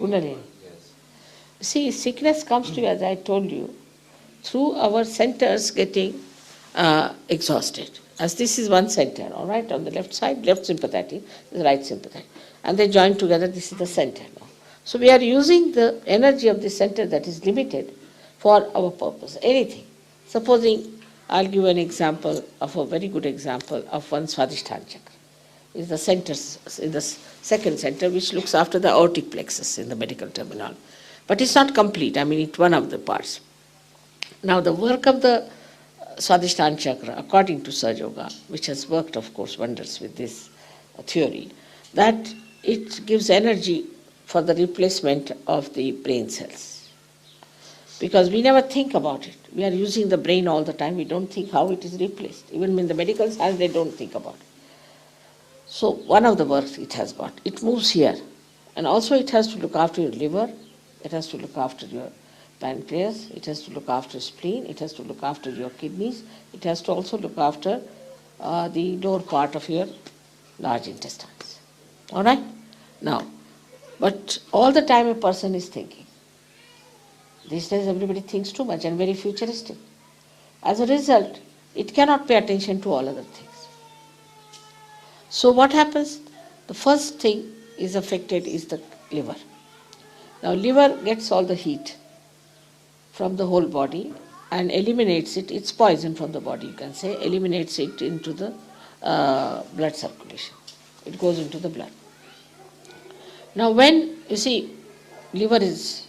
Kundalini. See, sickness comes to you, as I told you, through our centers getting exhausted. As this is one center, all right, on the left side, left sympathetic, the right sympathetic. And they join together, this is the center now. So we are using the energy of the center that is limited for our purpose, anything. Supposing, I'll give an example of a very good example of one Swadhisthana chakra. Is the center, in the second center, which looks after the aortic plexus in the medical terminology. But it's not complete, I mean, it's one of the parts. Now, the work of the Swadhisthana chakra, according to Sahaja Yoga, which has worked, of course, wonders with this theory, that it gives energy for the replacement of the brain cells. Because we never think about it. We are using the brain all the time. We don't think how it is replaced. Even in the medical science, they don't think about it. So one of the works it has got. It moves here. And also it has to look after your liver. It has to look after your pancreas. It has to look after spleen. It has to look after your kidneys. It has to also look after the lower part of your large intestines. All right? Now, but all the time a person is thinking. These days everybody thinks too much and very futuristic. As a result, it cannot pay attention to all other things. So what happens? The first thing is affected is the liver. Now liver gets all the heat from the whole body and eliminates it. It's poison from the body, you can say, eliminates it into the blood circulation. It goes into the blood. Now when, you see, liver is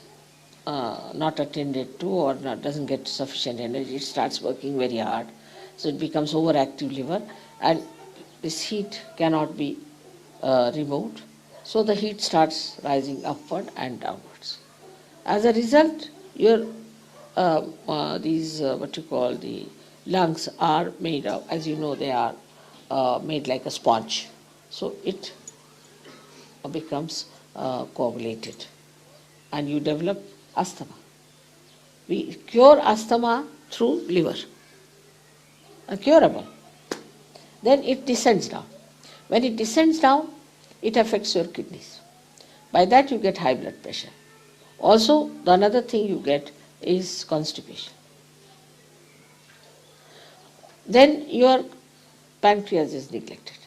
not attended to or doesn't get sufficient energy, it starts working very hard. So it becomes overactive liver and this heat cannot be removed. So the heat starts rising upward and downwards. As a result, your what you call the lungs are made of, as you know, they are made like a sponge. So it becomes coagulated and you develop asthma. We cure asthma through liver, curable. Then it descends down. When it descends down, it affects your kidneys. By that you get high blood pressure. Also, the another thing you get is constipation. Then your pancreas is neglected.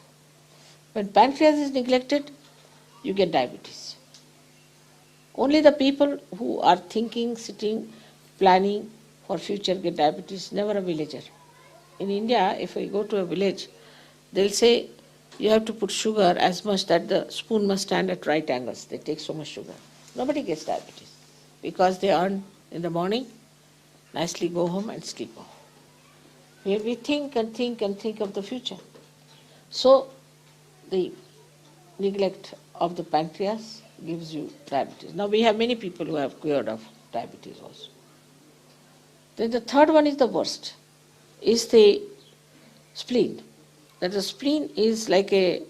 When pancreas is neglected, you get diabetes. Only the people who are thinking, sitting, planning for future get diabetes, never a villager. In India, if we go to a village, they'll say you have to put sugar as much that the spoon must stand at right angles. They take so much sugar. Nobody gets diabetes because they earn in the morning, nicely go home and sleep off. We think and think and think of the future. So the neglect of the pancreas gives you diabetes. Now we have many people who have cured of diabetes also. Then the third one is the worst, is the spleen. That the spleen is like a,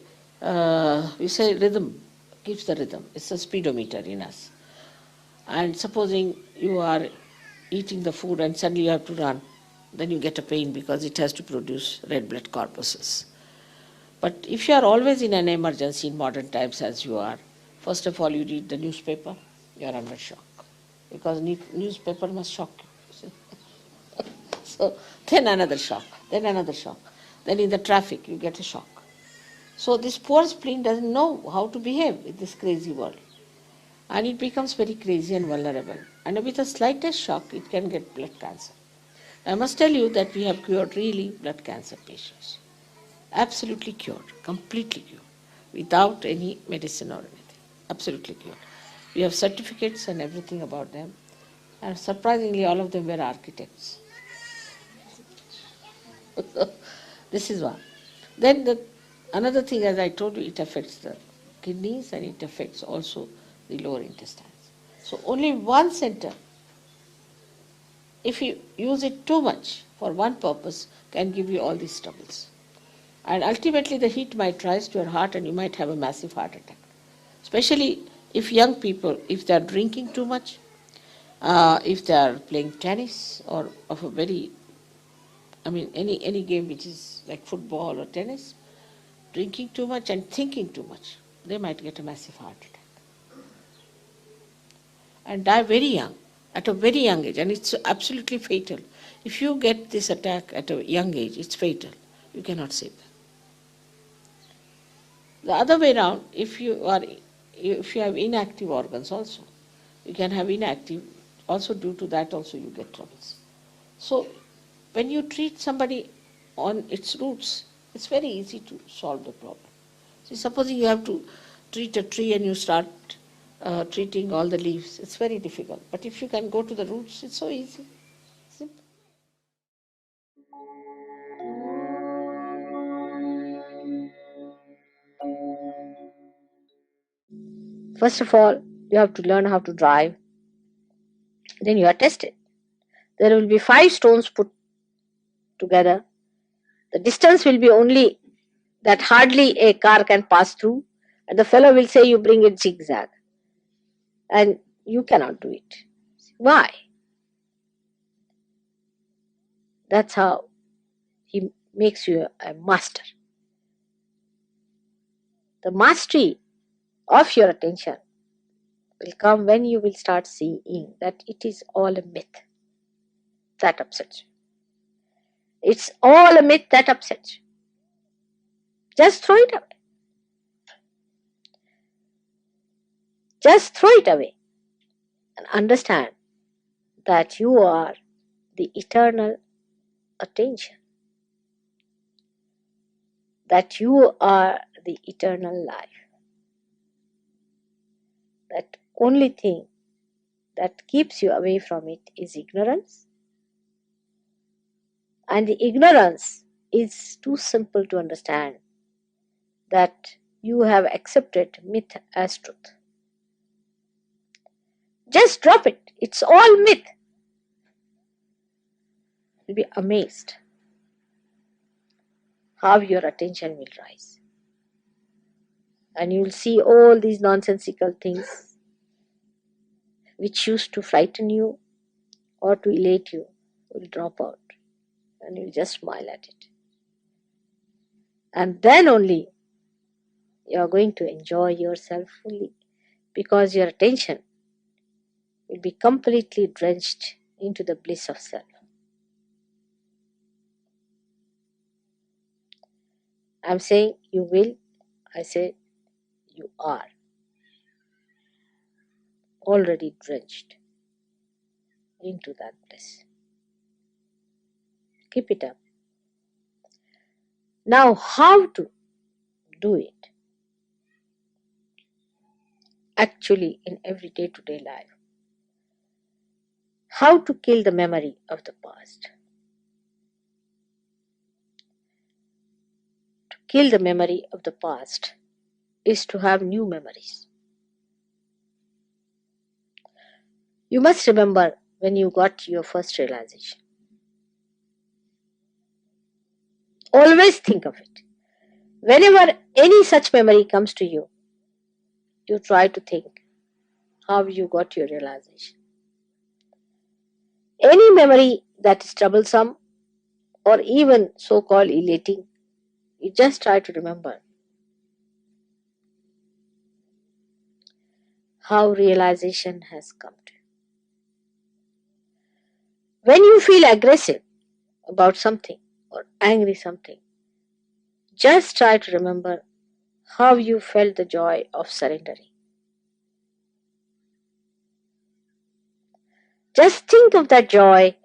we say rhythm, keeps the rhythm. It's a speedometer in us. And supposing you are eating the food and suddenly you have to run, then you get a pain because it has to produce red blood corpuscles. But if you are always in an emergency in modern times as you are, first of all you read the newspaper, you are under shock. Because newspaper must shock you. So then another shock, then another shock. Then in the traffic you get a shock. So this poor spleen doesn't know how to behave in this crazy world. And it becomes very crazy and vulnerable. And with the slightest shock, it can get blood cancer. I must tell you that we have cured really blood cancer patients. Absolutely cured, completely cured, without any medicine or anything. Absolutely cured. We have certificates and everything about them. And surprisingly, all of them were architects. This is one. Then another thing, as I told you, it affects the kidneys and it affects also the lower intestines. So only one center, if you use it too much for one purpose, can give you all these troubles. And ultimately the heat might rise to your heart and you might have a massive heart attack. Especially if young people, if they are drinking too much, if they are playing tennis or of a very, any game which is like football or tennis, drinking too much and thinking too much, they might get a massive heart attack. and die very young, at a very young age, and it's absolutely fatal. If you get this attack at a young age, it's fatal. You cannot save them. The other way around, if you have inactive organs also, you can have inactive, also due to that also you get troubles. So when you treat somebody on its roots, it's very easy to solve the problem. See, supposing you have to treat a tree and you start treating all the leaves, it's very difficult. But if you can go to the roots, it's so easy. Simple. First of all, you have to learn how to drive. Then you are tested. There will be 5 stones put together. The distance will be only that hardly a car can pass through, and the fellow will say you bring it zigzag, and you cannot do it. Why? That's how he makes you a master. The mastery of your attention will come when you will start seeing that it is all a myth. That upsets you. It's all a myth that upsets you. Just throw it away. Just throw it away and understand that you are the eternal attention, that you are the eternal life. That only thing that keeps you away from it is ignorance, and the ignorance is too simple to understand, that you have accepted myth as truth. Just drop it. It's all myth. You'll be amazed how your attention will rise. And you'll see all these nonsensical things which used to frighten you or to elate you will drop out, and you'll just smile at it. And then only you are going to enjoy yourself fully, because your attention will be completely drenched into the bliss of self. I'm saying you will, I say you are already drenched into that bliss. Keep it up. Now, how to do it? Actually, in every day-to-day life. How to kill the memory of the past. To kill the memory of the past is to have new memories. You must remember when you got your first realization. Always think of it. Whenever any such memory comes to you, you try to think how you got your realization. Any memory that is troublesome or even so-called elating, you just try to remember how realization has come to you. When you feel aggressive about something or angry something, just try to remember how you felt the joy of surrendering. Just think of that joy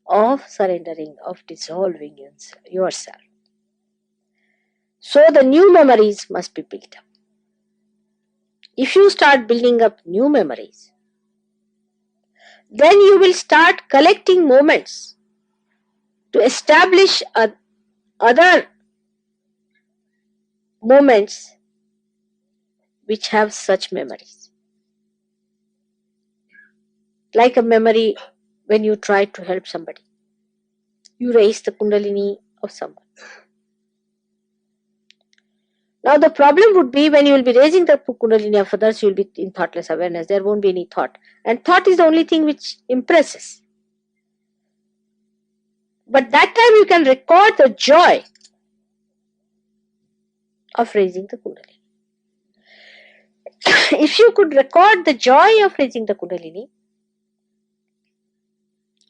of surrendering, of dissolving yourself. So the new memories must be built up. If you start building up new memories, then you will start collecting moments to establish other moments which have such memories. Like a memory when you try to help somebody. You raise the kundalini of someone. Now the problem would be when you will be raising the kundalini of others, you will be in thoughtless awareness. There won't be any thought. And thought is the only thing which impresses. But that time you can record the joy of raising the kundalini. if you could record the joy of raising the Kundalini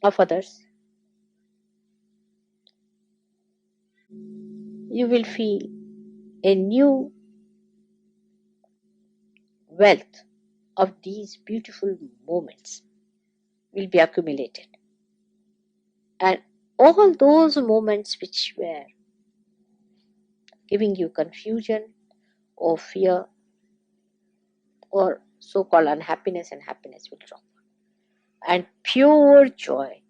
of others, you will feel a new wealth of these beautiful moments will be accumulated. And all those moments which were giving you confusion or fear or so-called unhappiness and happiness will drop. And pure joy